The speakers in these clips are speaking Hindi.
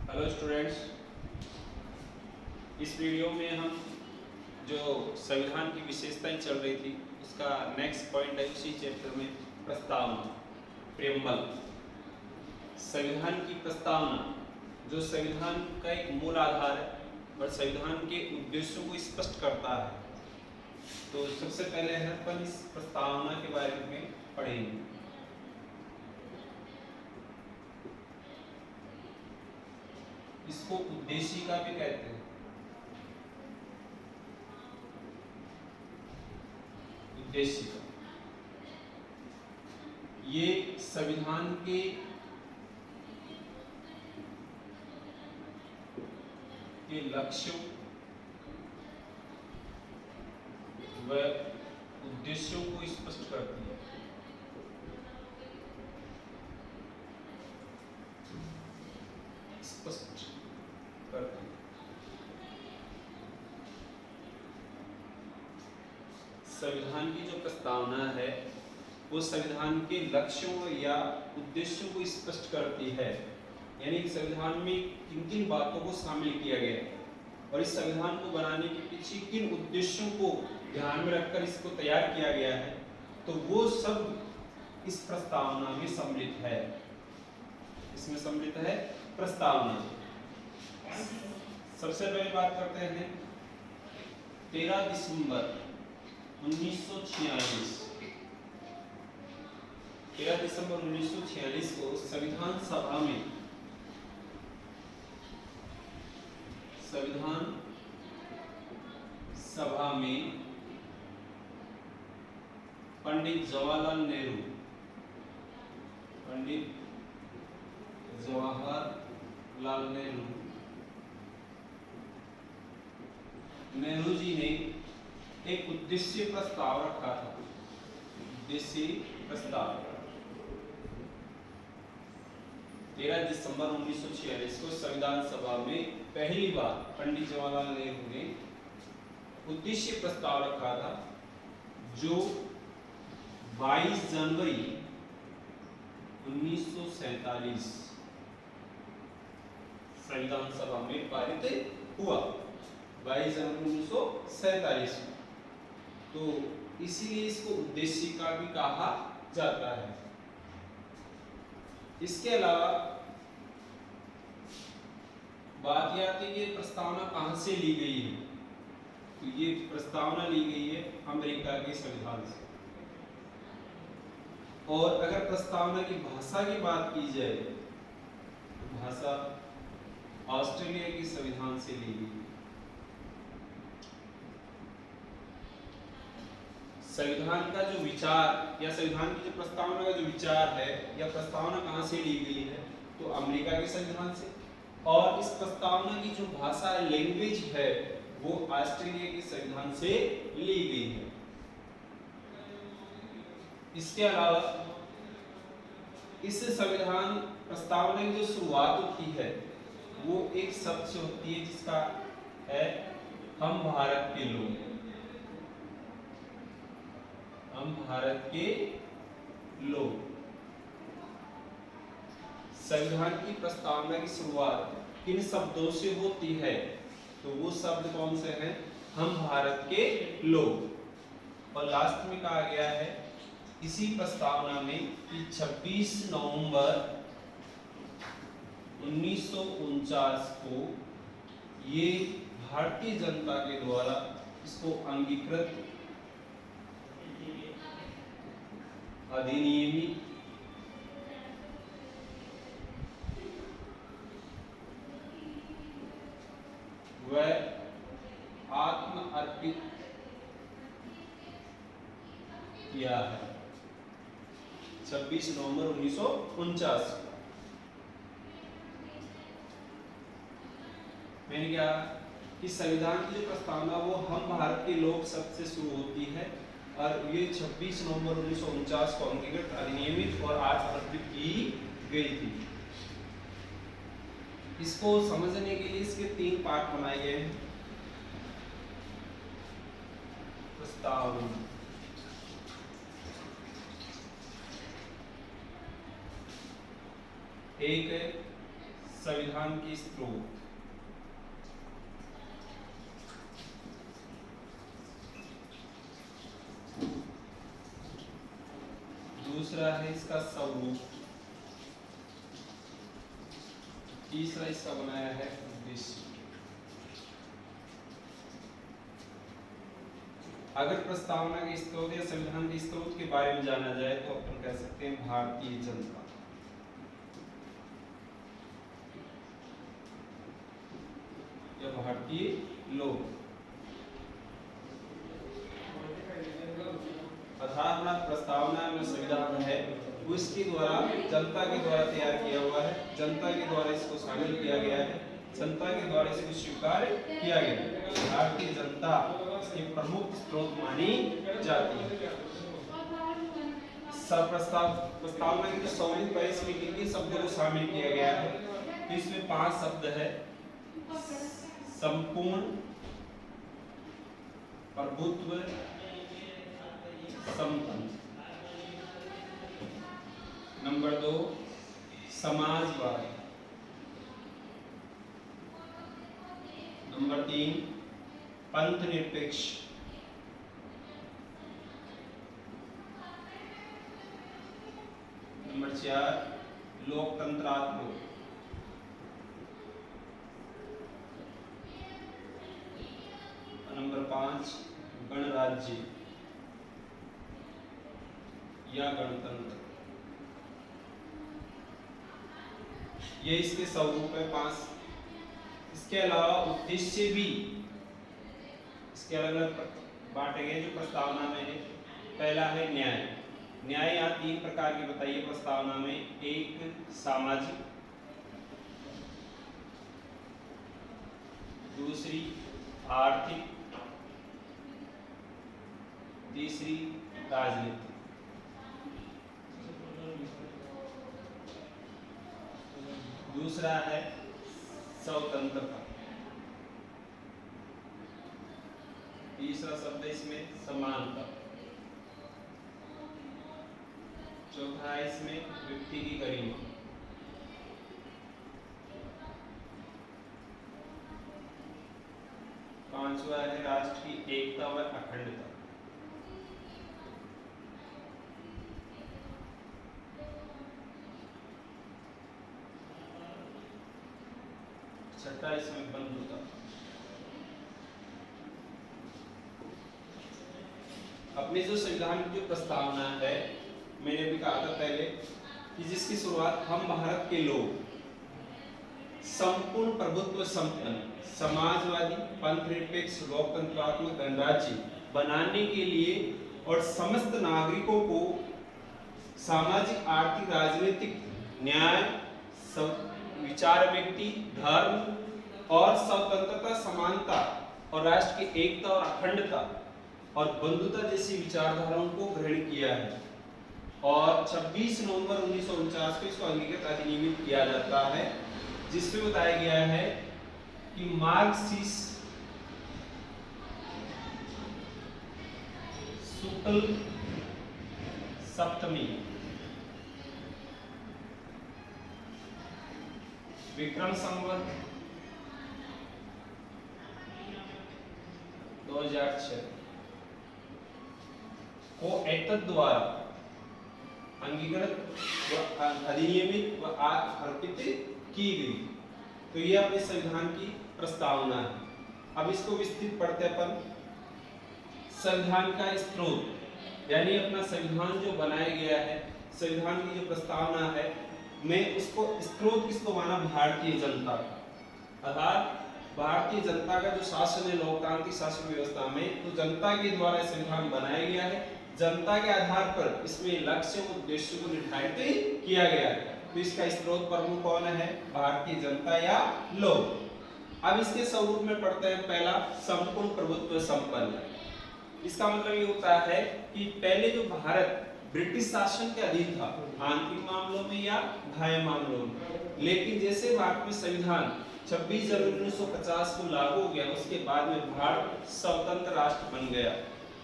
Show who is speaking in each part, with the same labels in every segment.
Speaker 1: हेलो स्टूडेंट्स, इस वीडियो में हम जो संविधान की विशेषताएं चल रही थी उसका नेक्स्ट पॉइंट है उसी चैप्टर में प्रस्तावना, प्रेम्बल। संविधान की प्रस्तावना जो संविधान का एक मूल आधार है और संविधान के उद्देश्यों को स्पष्ट करता है। तो सबसे पहले अपन इस प्रस्तावना के बारे में पढ़ेंगे। इसको उद्देशिका भी कहते हैं। उद्देशिका ये संविधान के लक्ष्यों व उद्देश्यों को स्पष्ट करती है। स्पष्ट करती है। संविधान की जो प्रस्तावना है वो संविधान के लक्ष्यों या उद्देश्यों को स्पष्ट करती है, यानी कि संविधान में किन किन बातों को शामिल किया गया है और इस संविधान को बनाने के पीछे किन उद्देश्यों को ध्यान में रखकर इसको तैयार किया गया है, तो वो सब इस प्रस्तावना में सम्मिलित है। इसमें सम्मिलित है प्रस्तावना। सबसे पहले बात करते हैं 13 दिसंबर 1946। 13 दिसंबर 1946 को संविधान सभा में पंडित जवाहरलाल नेहरू जी ने एक उद्देश्य प्रस्ताव रखा था। उद्देश्य प्रस्ताव 13 दिसंबर 1946 को संविधान सभा में पहली बार पंडित जवाहरलाल नेहरू ने उद्देश्य प्रस्ताव रखा था, जो 22 जनवरी 1947 संविधान सभा में पारित हुआ। 22 जनवरी 1947। तो इसीलिए इसको उद्देशिका भी कहा जाता है। इसके अलावा बात यह आती है कि प्रस्तावना कहां से ली गई है, तो ये प्रस्तावना ली गई है अमेरिका के संविधान से। और अगर प्रस्तावना की भाषा की बात की जाए तो भाषा ऑस्ट्रेलिया के संविधान से ली गई। संविधान का जो विचार या संविधान की जो प्रस्तावना का जो विचार है या प्रस्तावना कहां से ली गई है, तो अमेरिका के संविधान से। और इस प्रस्तावना की जो भाषा लैंग्वेज है वो ऑस्ट्रेलिया के संविधान से ली गई है। इसके अलावा इस संविधान प्रस्तावना की जो शुरुआत होती है वो एक शब्द से होती है जिसका है हम भारत के लोग। हम भारत के लोग। संविधान की प्रस्तावना की शुरुआत किन शब्दों से होती है, तो वो शब्द कौन से हैं? हम भारत के लोग। और लास्ट में कहा गया है इसी प्रस्तावना में कि 26 नवंबर 1949 को ये भारतीय जनता के द्वारा इसको अंगीकृत अधिनियमित व आत्म अर्पित किया है। 26 नवंबर 1949 मैंने क्या कि संविधान की जो प्रस्तावना वो हम भारत के लोग शब्द से शुरू होती है और ये 26 नवंबर 1949 को अंगीकृत अधिनियमित और आत्मनिर्भर की गई थी। इसको समझने के लिए इसके 3 पार्ट बनाए गए हैं। प्रस्तावना, एक संविधान के स्रोत। दूसरा है इसका स्वरूप। तीसरा इसका बनाया है उद्देश्य। अगर प्रस्तावना के स्रोत या संविधान के स्रोत के बारे में जाना जाए तो अपन कह सकते हैं भारतीय जनता। या भारतीय लोग। अर्थात प्रस्तावना में संविधान है उसके द्वारा जनता के द्वारा तैयार किया हुआ है, जनता के द्वारा इसको शामिल किया गया है, जनता के द्वारा इसको स्वीकार किया गया है। भारतीय जनता इसकी प्रमुख स्रोत मानी जाती है। प्रस्तावना की जो स्वरूप है इसमें किन शब्दों को शामिल किया गया है तो इसमें 5 शब्द है। संपूर्ण प्रभुत्व संपन्न। नंबर 2 समाजवाद। नंबर 3 पंथ निरपेक्ष। नंबर 4 लोकतंत्रात्मक। नंबर 5 गणराज्य या गणतंत्र। ये इसके स्वरूप है 5। इसके अलावा उद्देश्य भी इसके अलग अलग बांटे गए जो प्रस्तावना में है। पहला है न्याय। न्याय यहाँ 3 प्रकार की बताइए प्रस्तावना में। एक सामाजिक, दूसरी आर्थिक, तीसरी राजनीतिक। दूसरा है स्वतंत्रता। तीसरा शब्द इसमें समानता। चौथा है इसमें व्यक्ति की गरिमा। पांचवा है राष्ट्र की एकता व अखंडता। छठा इसमें बंधुता। अपने जो संविधान की जो प्रस्तावना है मैंने भी कहा था पहले कि जिसकी शुरुआत हम भारत के लोग संपूर्ण प्रभुत्व संपन्न, समाजवादी, पंथ निरपेक्ष, लोकतंत्रात्मक गणराज्य बनाने के लिए और समस्त नागरिकों को सामाजिक, आर्थिक, राजनीतिक न्याय, विचार, व्यक्ति, धर्म और स्वतंत्रता, समानता और राष्ट्र की एकता और अखंडता और बंधुता जैसी विचारधाराओं को ग्रहण किया है। और 26 नवंबर 1949 को इसको अंगीकृत अधिनियमित किया जाता है, जिसमें बताया गया है कि मार्क्सिस्ट शुक्ल सप्तमी विक्रम संवत 2006 को एतद द्वारा अंगीकृत व अधिनियमित व अर्पित की गई। तो ये अपने संविधान की प्रस्तावना है। अब इसको विस्तृत पढ़ते अपन। संविधान का स्रोत यानी अपना संविधान जो बनाया गया है, संविधान की जो प्रस्तावना है, मैं उसको स्रोत किसको माना? भारतीय जनता का। अर्थात भारतीय जनता का जो शासन है लोकतांत्रिक शासन व्यवस्था में, तो जनता के द्वारा संविधान बनाया गया है। जनता के आधार पर इसमें लक्ष्य और उद्देश्य को निर्धारित किया गया है। तो इसका स्रोत प्रमुख कौन है? भारतीय जनता या लोग। अब इसके स्वरूप में पढ़ते हैं। पहला संपूर्ण प्रभुत्व संपन्न। इसका मतलब ये होता है कि पहले जो भारत ब्रिटिश शासन के अधीन था, आंतरिक मामलों में या बाह्य मामलों में, लेकिन जैसे भारत में संविधान 26 जनवरी 1950 को लागू हो गया, उसके बाद में भारत स्वतंत्र राष्ट्र बन गया।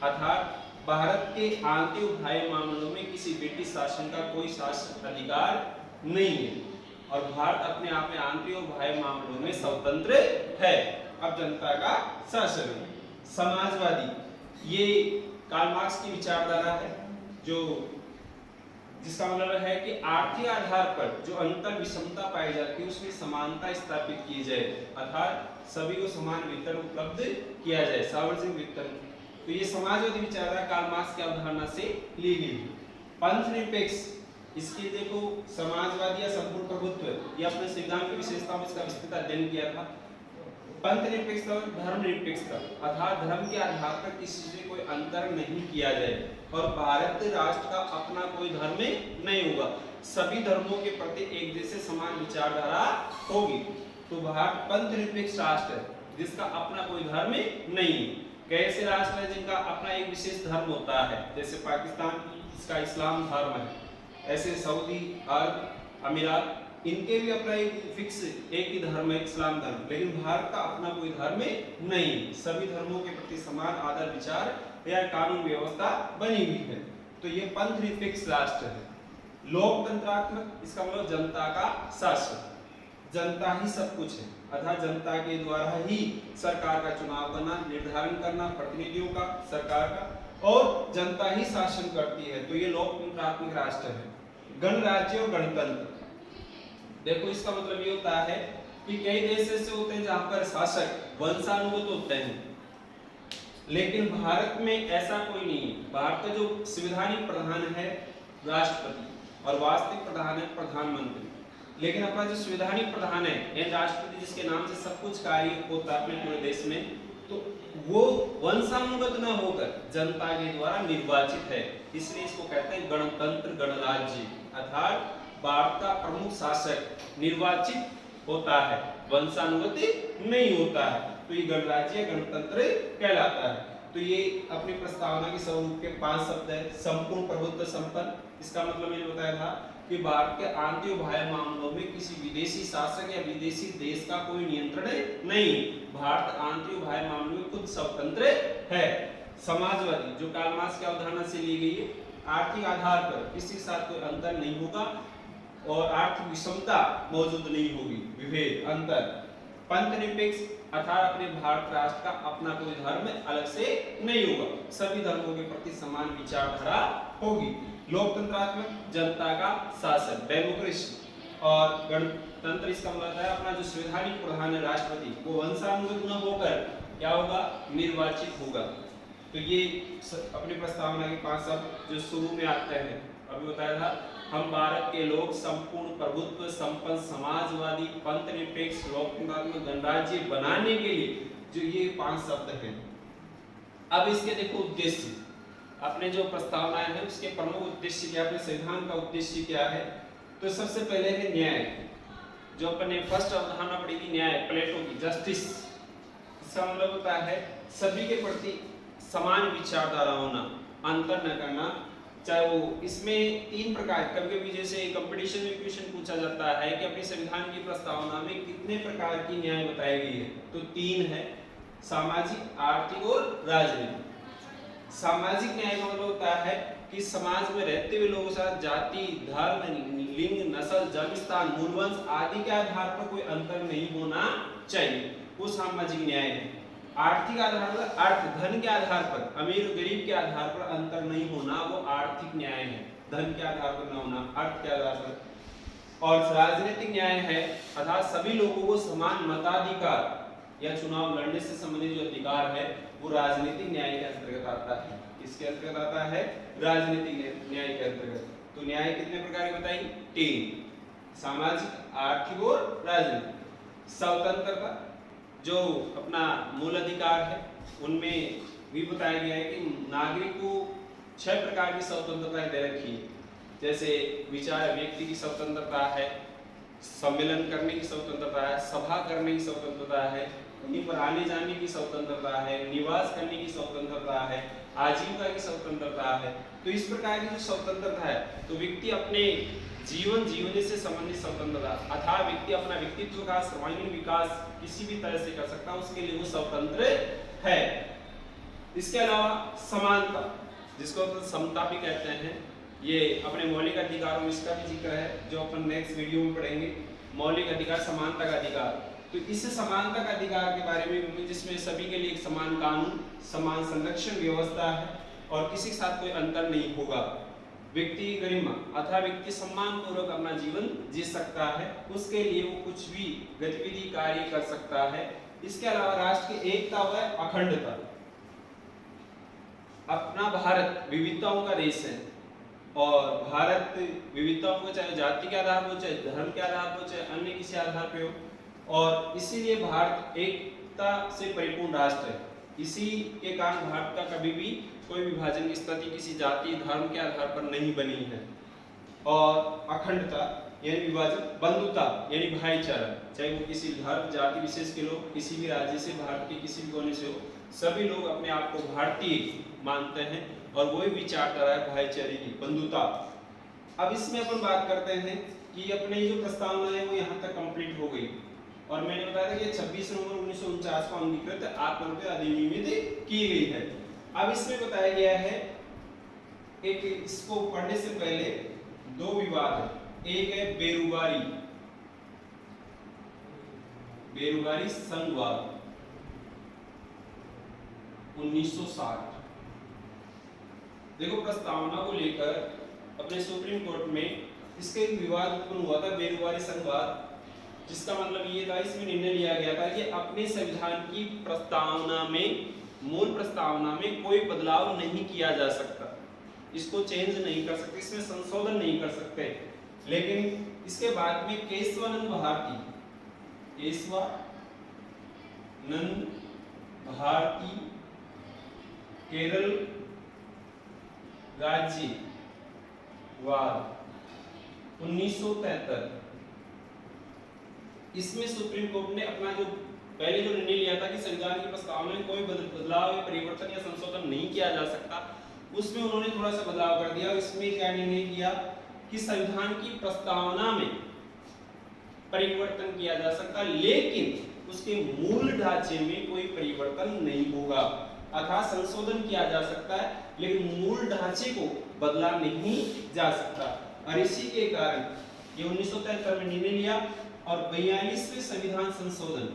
Speaker 1: अर्थात भारत के आंतरिक बाह्य मामलों में किसी ब्रिटिश शासन का कोई शासन अधिकार नहीं है। और भारत अपने आप में आंतरिक और बाह्य मामलों में स्वतंत्र है। अब जनता का शासन, समाजवादी, ये कार्ल मार्क्स की विचारधारा है, जो जिसका मतलब है कि आर्थिक आधार पर जो अंतर विषमता पाई जाती है उसमें समानता स्थापित की जाए, अर्थात सभी को समान वितरण उपलब्ध किया जाए, सार्वजनिक वितरण। तो ये समाजवादी विचारधारा कार्ल मार्क्स की अवधारणा से ली गई। पंथ निरपेक्ष, इसकी देखो समाजवादी या संपूर्ण प्रभुत्व, ये अपने संविधान की विशेषताओं में इसका विस्तृत अध्ययन किया था। पंथ निरपेक्षता और धर्म निरपेक्षता, अर्थात धर्म के आधार पर किसी से कोई अंतर नहीं किया जाए और भारत राष्ट्र का अपना कोई धर्म नहीं होगा, सभी धर्मों के प्रति एक जैसे समान विचारधारा होगी। तो भारत पंथ निरपेक्ष राष्ट्र है जिसका अपना कोई धर्म नहीं। कैसे राष्ट्र है जिनका अपना एक विशेष धर्म होता है, जैसे पाकिस्तान, इसका इस्लाम धर्म है, ऐसे सऊदी अरब, अमीरात, इनके भी अपना एक फिक्स एक ही धर्म है, इस्लाम धर्म। लेकिन भारत का अपना कोई धर्म नहीं, सभी धर्मों के प्रति समान आदर विचार या कानून व्यवस्था बनी हुई है। तो ये पंथ निरपेक्ष राष्ट्र है। लोकतंत्रात्मक, इसका मतलब जनता का शासन, जनता ही सब कुछ है, अर्थात जनता के द्वारा ही सरकार का चुनाव करना, निर्धारण करना प्रतिनिधियों का, सरकार का, और जनता ही शासन करती है। तो ये लोकतंत्रात्मक राष्ट्र है। गणराज्य और गणतंत्र, देखो इसका मतलब ये होता है कि कई देश ऐसे होते हैं जहां पर शासक वंशानुगत होते हैं, लेकिन भारत में ऐसा कोई नहीं है। भारत का जो संवैधानिक प्रधान है राष्ट्रपति और वास्तविक प्रधान है प्रधानमंत्री, लेकिन अपना जो संवैधानिक प्रधान है यानी राष्ट्रपति जिसके नाम से सब कुछ कार्य होता है अपने पूरे देश में, तो वो वंशानुगत न होकर जनता के द्वारा निर्वाचित है, इसलिए इसको कहते हैं गणतंत्र गणराज्य। अर्थात भारत का प्रमुख शासक निर्वाचित होता है, वंशानुगत नहीं होता है, तो ये गणराज्य गणतंत्र कहलाता है। तो ये अपनी प्रस्तावना के स्वरूप के 5 शब्द है। संपूर्ण प्रभुत्व संपन्न, इसका मतलब मैंने बताया था कि भारत के आंतरिक बाह्य मामलों में किसी विदेशी शासक या विदेशी देश का कोई नियंत्रण नहीं, भारत आंतरिक बाह्य मामलों में खुद स्वतंत्र है। समाजवादी, जो कार्ल मार्क्स की अवधारणा से ली गई है, आर्थिक आधार पर किसी के साथ कोई अंतर नहीं होगा और आर्थिक विषमता मौजूद नहीं होगी, विभेद अंतर। पंथ निरपेक्ष, अर्थात अपने भारत राष्ट्र का अपना कोई धर्म अलग से नहीं होगा, सभी धर्मों के प्रति समान विचारधारा होगी। लोकतंत्रात्मक, जनता का शासन डेमोक्रेसी, और गणतंत्र, इसका मतलब है अपना जो संवैधानिक प्रधान है राष्ट्रपति, वो वंशानुगत न होकर क्या होगा, निर्वाचित होगा। तो ये अपनी प्रस्तावना के 5 शब्द जो शुरू में आते हैं, अभी बताया था, हम भारत के लोग संपूर्ण प्रभुत्व संपन्न समाजवादी पंथ निरपेक्ष लोकतंत्रात्मक गणराज्य बनाने के लिए जो ये 5 शब्द हैं। अब इसके देखो उद्देश्य, अपने जो प्रस्तावनाएं हैं उसके प्रमुख उद्देश्य क्या, अपने संविधान का उद्देश्य क्या है। तो सबसे पहले है न्याय, जो अपने फर्स्ट अवधारणा पड़ेगी न्याय, प्लेटो की जस्टिस। इसका मतलब होता है सभी के प्रति समान विचारधारा होना, अंतर न करना, चाहे वो इसमें 3 प्रकार, कभी कभी जैसे कंपटीशन में क्वेश्चन पूछा जाता है कि अपने संविधान की प्रस्तावना में कितने प्रकार की न्याय बताई गई है, तो 3 है, सामाजिक, आर्थिक और राजनीतिक। सामाजिक न्याय का मतलब होता है कि समाज में रहते हुए लोगों के साथ जाति, धर्म, लिंग, नस्ल, जन्म स्थान, मूलवंश आदि के आधार पर कोई अंतर नहीं होना चाहिए, वो सामाजिक न्याय है। आर्थिक आधार पर, अर्थ धन के आधार पर, अमीर गरीब के आधार पर अंतर नहीं होना, वो आर्थिक न्याय है, धन के आधार पर न होना, अर्थ के आधार पर। और राजनीतिक न्याय है, अर्थात सभी लोगों को समान मताधिकार या चुनाव लड़ने से संबंधित जो अधिकार है वो राजनीतिक न्याय के अंतर्गत आता है। इसके अंतर्गत आता है राजनीतिक न्याय के अंतर्गत। तो न्याय कितने प्रकार के बताइए, 3, सामाजिक, आर्थिक और राजनीतिक। स्वतंत्रता, जो अपना मूल अधिकार है उनमें भी बताया गया है कि नागरिक को 6 प्रकार की स्वतंत्रता दे रखी है, जैसे विचार व्यक्ति की स्वतंत्रता है, सम्मेलन करने की स्वतंत्रता है, सभा करने की स्वतंत्रता है, कहीं पर आने जाने की स्वतंत्रता है, निवास करने की स्वतंत्रता है, आजीविका की स्वतंत्रता है। तो इस प्रकार की जो स्वतंत्रता है, तो व्यक्ति अपने जीवन जीवने से संबंधित स्वतंत्रता, अर्थात व्यक्ति अपना व्यक्तित्व का सर्वांगीण विकास किसी भी तरह से कर सकता है, उसके लिए वो स्वतंत्र है। इसके अलावा समानता, जिसको समता भी कहते हैं, ये अपने मौलिक अधिकारों में इसका भी जिक्र है, जो अपन नेक्स्ट वीडियो में पढ़ेंगे। मौलिक अधिकार, समानता का अधिकार। तो इस समानता का अधिकार के बारे में, जिसमें सभी के लिए एक समान कानून, समान संरक्षण व्यवस्था है और किसी के साथ कोई अंतर नहीं होगा। व्यक्ति की गरिमा अथवा व्यक्ति सम्मान पूर्वक अपना जीवन जी सकता है, उसके लिए वो कुछ भी गतिविधि कार्य कर सकता है। इसके अलावा राष्ट्र की एकता व अखंडता। अपना भारत विविधताओं का देश है और भारत विविधताओं को चाहे जाति के आधार पर, चाहे धर्म के आधार पर, चाहे अन्य किसी आधार पर हो, और इसीलिए भारत एकता से परिपूर्ण राष्ट्र है। इसी के कारण भारत का कभी भी कोई विभाजन की स्थिति किसी जाति धर्म के आधार पर नहीं बनी है। और अखंडता यानी विभाजन, बंधुता यानी भाईचारा, चाहे वो किसी धर्म जाति विशेष के लोग किसी भी राज्य से, भारत के किसी भी कोने से हो, सभी लोग अपने आप को भारतीय मानते हैं और वही विचारधारा है भाईचारे की, बंधुता। अब इसमें अपन बात करते हैं कि अपनी जो प्रस्तावना है वो यहाँ तक कंप्लीट हो गई और मैंने बताया था कि 26 नवंबर 1949 को अंगीकृत आत्मनिर्भर अधिनियमित की गई है। अब इसमें बताया गया है, एक इसको पढ़ने से पहले दो विवाद है। एक है बेरुगारी संघवाद 1960। देखो प्रस्तावना को लेकर अपने सुप्रीम कोर्ट में इसके एक विवाद उत्पन्न हुआ था, बेरुगारी संघवाद, जिसका मतलब ये था, इसमें निर्णय लिया गया था कि अपने संविधान की प्रस्तावना में, मूल प्रस्तावना में कोई बदलाव नहीं किया जा सकता, इसको चेंज नहीं कर सकते, इसमें संशोधन नहीं कर सकते। लेकिन इसके बाद में केशवानंद भारती केरल राज्यवाद 1973, इसमें सुप्रीम कोर्ट ने अपना जो पहले जो निर्णय लिया था कि संविधान की प्रस्तावना में कोई बदलाव या परिवर्तन या संशोधन नहीं किया जा सकता, उसमें उन्होंने थोड़ा सा बदलाव कर दिया। इसमें क्या निर्णय किया कि संविधान की प्रस्तावना में परिवर्तन किया जा सकता, लेकिन उसके मूल ढांचे में कोई परिवर्तन नहीं होगा, अर्थात संशोधन किया जा सकता है लेकिन मूल ढांचे को बदला नहीं जा सकता। और इसी के कारण ये 1973 में निर्णय लिया और 42वें संविधान संशोधन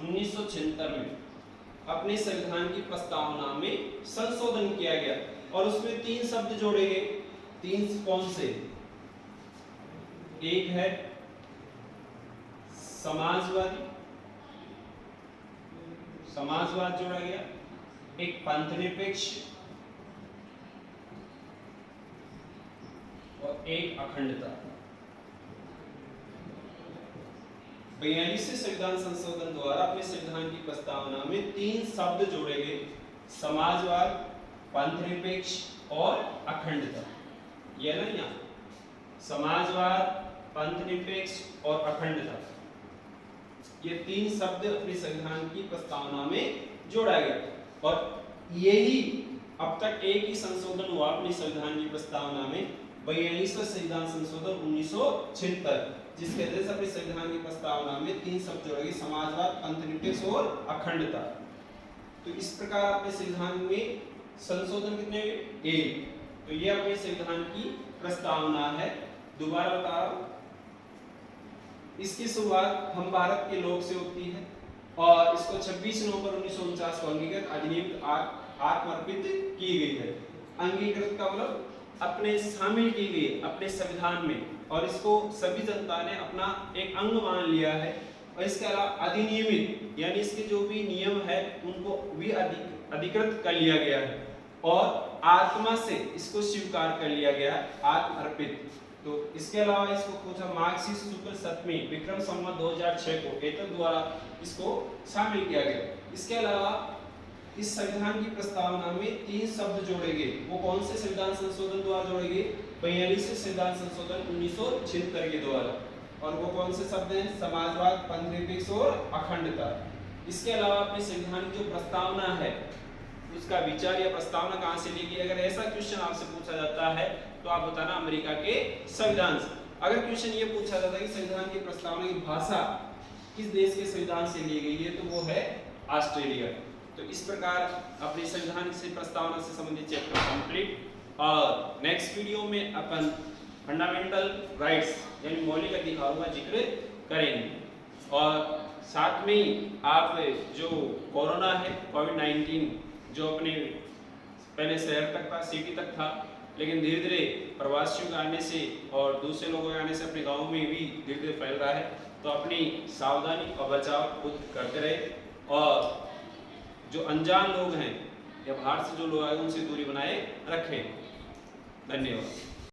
Speaker 1: 1976 में अपने संविधान की प्रस्तावना में संशोधन किया गया और उसमें 3 शब्द जोड़े गए। 3 कौन से? एक है समाजवाद जोड़ा गया, एक पंथनिरपेक्ष और एक अखंडता। 42वें संविधान संशोधन द्वारा अपने संविधान की प्रस्तावना में 3 शब्द जोड़े गए, समाजवाद, पंथनिरपेक्ष और अखंडता। ये ना, यहाँ समाजवाद, पंथनिरपेक्ष और अखंडता, ये 3 शब्द अपने संविधान की प्रस्तावना में जोड़ा गया और यही अब तक एक ही संशोधन हुआ अपनी संविधान की प्रस्तावना में, 42वां संविधान संशोधन 1976, जिसके वजह से अपने संविधान की प्रस्तावना में 3 शब्द जोड़े गए, समाजवाद, पंथनिरपेक्ष और अखंडता। तो इस प्रकार अपने संविधान में संशोधन कितने? 1। तो ये अपने संविधान की प्रस्तावना है। दोबारा बता रहा हूं, इसकी शुरुआत हम भारत के लोग से होती है और इसको 26 नवंबर 1949 को अंगीकृत अधिनियम आत्मर्पित की गई है। अंगीकृत का मतलब अपने शामिल की गई अपने संविधान में और इसको सभी जनता ने अपना एक अंग मान लिया है। और इसके अलावा अधिनियमित यानी इसके जो भी नियम है उनको भी अधिकृत कर लिया गया है और आत्मा से इसको स्वीकार कर लिया गया, आत्मर्पित। तो इसके अलावा इसको पूछा मार्क्सिस्ट शुक्ल 7वीं विक्रम संवत 2006 को एतद द्वारा इसको शामिल किया गया। इसके अलावा इस संविधान की प्रस्तावना में 3 शब्द जोड़े गए। वो कौन से संविधान संशोधन द्वारा जोड़े गए? 42वें संविधान संशोधन 1976 के द्वारा। और वो कौन से शब्द हैं? समाजवाद, पंथनिरपेक्ष और अखंडता। इसके अलावा अपने संविधान की जो प्रस्तावना है उसका विचार या प्रस्तावना कहां से ली गई? अगर ऐसा क्वेश्चन आपसे पूछा जाता है तो आप बताना अमेरिका के संविधान से। अगर क्वेश्चन ये पूछा जाता है कि संविधान की प्रस्तावना की भाषा किस देश के संविधान से ली गई है, तो वो है ऑस्ट्रेलिया। तो इस प्रकार अपने संविधान से प्रस्तावना से संबंधित चैप्टर कंप्लीट। और नेक्स्ट वीडियो में अपन फंडामेंटल राइट्स यानी मौलिक अधिकारों का जिक्र करेंगे। और साथ में ही आप जो कोरोना है कोविड-19 जो अपने पहले शहर तक था, सिटी तक था, लेकिन धीरे धीरे प्रवासियों के आने से और दूसरे लोगों के आने से अपने गाँव में भी धीरे धीरे फैल रहा है। तो अपनी सावधानी और बचाव खुद करते रहे और जो अनजान लोग हैं या बाहर से जो लोग आए उनसे दूरी बनाए रखें। धन्यवाद।